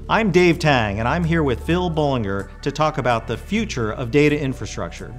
I'm Dave Tang, and I'm here with Phil Bullinger to talk about the future of data infrastructure.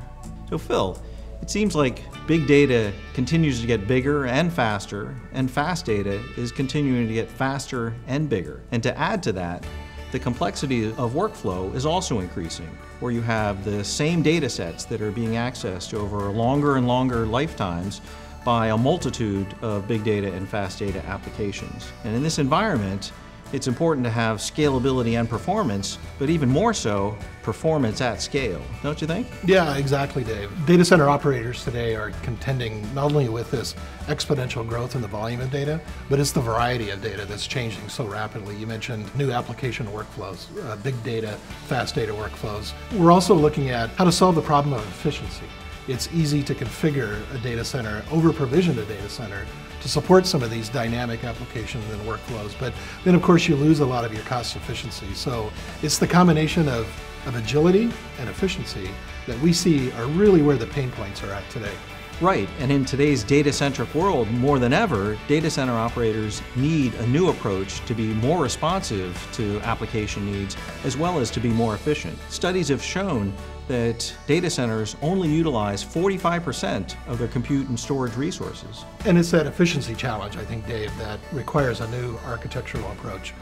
So Phil, it seems like big data continues to get bigger and fast data is continuing to get faster and bigger. And to add to that, the complexity of workflow is also increasing, where you have the same data sets that are being accessed over longer and longer lifetimes by a multitude of big data and fast data applications. And in this environment, it's important to have scalability and performance, but even more so, performance at scale, don't you think? Yeah, exactly, Dave. Data center operators today are contending not only with this exponential growth in the volume of data, but it's the variety of data that's changing so rapidly. You mentioned new application workflows, big data, fast data workflows. We're also looking at how to solve the problem of efficiency. It's easy to configure a data center, over-provision a data center to support some of these dynamic applications and workflows, but then of course you lose a lot of your cost efficiency. So it's the combination of agility and efficiency that we see are really where the pain points are at today. Right, and in today's data-centric world, more than ever, data center operators need a new approach to be more responsive to application needs, as well as to be more efficient. Studies have shown that data centers only utilize 45% of their compute and storage resources. And it's that efficiency challenge, I think, Dave, that requires a new architectural approach.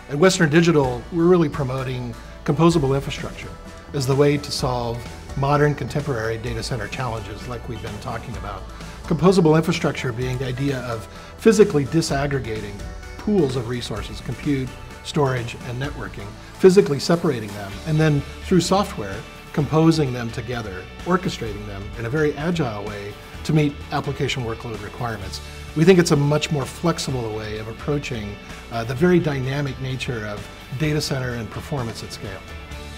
At Western Digital, we're really promoting composable infrastructure as the way to solve modern contemporary data center challenges like we've been talking about. Composable infrastructure being the idea of physically disaggregating pools of resources, compute, storage, and networking, physically separating them, and then through software, composing them together, orchestrating them in a very agile way to meet application workload requirements. We think it's a much more flexible way of approaching the very dynamic nature of data center and performance at scale.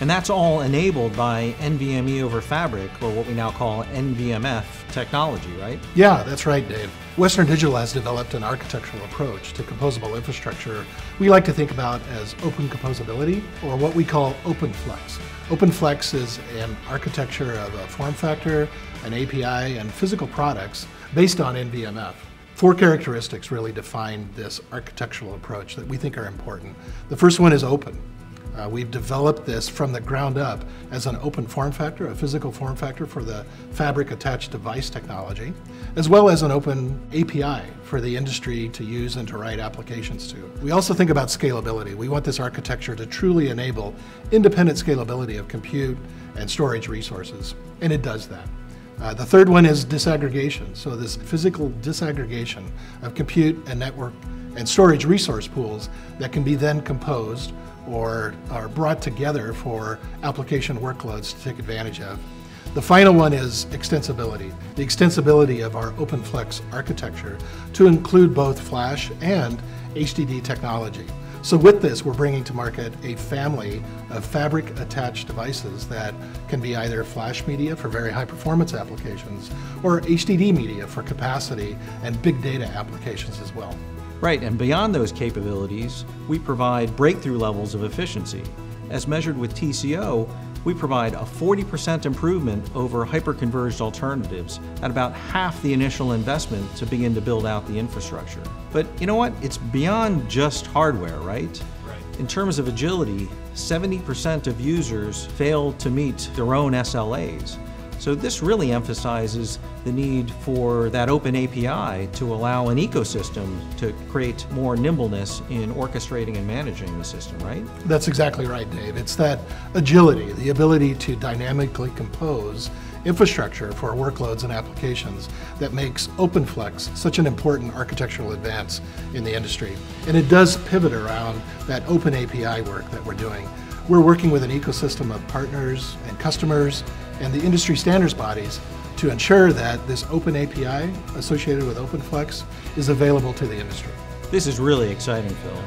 And that's all enabled by NVMe over Fabric, or what we now call NVMF technology, right? Yeah, that's right, Dave. Western Digital has developed an architectural approach to composable infrastructure we like to think about as open composability, or what we call OpenFlex. OpenFlex is an architecture of a form factor, an API, and physical products based on NVMF. Four characteristics really define this architectural approach that we think are important. The first one is open. We've developed this from the ground up as an open form factor, a physical form factor for the fabric attached device technology, as well as an open API for the industry to use and to write applications to. We also think about scalability. We want this architecture to truly enable independent scalability of compute and storage resources, and it does that. The third one is disaggregation. So this physical disaggregation of compute and network and storage resource pools that can be then composed or are brought together for application workloads to take advantage of. The final one is extensibility, the extensibility of our OpenFlex architecture to include both flash and HDD technology. So with this, we're bringing to market a family of fabric-attached devices that can be either flash media for very high-performance applications or HDD media for capacity and big data applications as well. Right, and beyond those capabilities, we provide breakthrough levels of efficiency. As measured with TCO, we provide a 40% improvement over hyperconverged alternatives at about half the initial investment to begin to build out the infrastructure. But you know what? It's beyond just hardware, right? In terms of agility, 70% of users fail to meet their own SLAs. So this really emphasizes the need for that open API to allow an ecosystem to create more nimbleness in orchestrating and managing the system, right? That's exactly right, Dave. It's that agility, the ability to dynamically compose infrastructure for workloads and applications that makes OpenFlex such an important architectural advance in the industry. And it does pivot around that open API work that we're doing. We're working with an ecosystem of partners and customers and the industry standards bodies to ensure that this open API associated with OpenFlex is available to the industry. This is really exciting, Phil.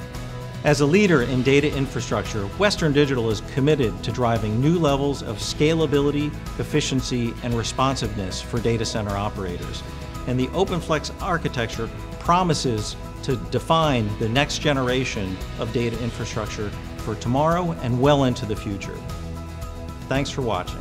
As a leader in data infrastructure, Western Digital is committed to driving new levels of scalability, efficiency, and responsiveness for data center operators. And the OpenFlex architecture promises to define the next generation of data infrastructure for tomorrow and well into the future. Thanks for watching.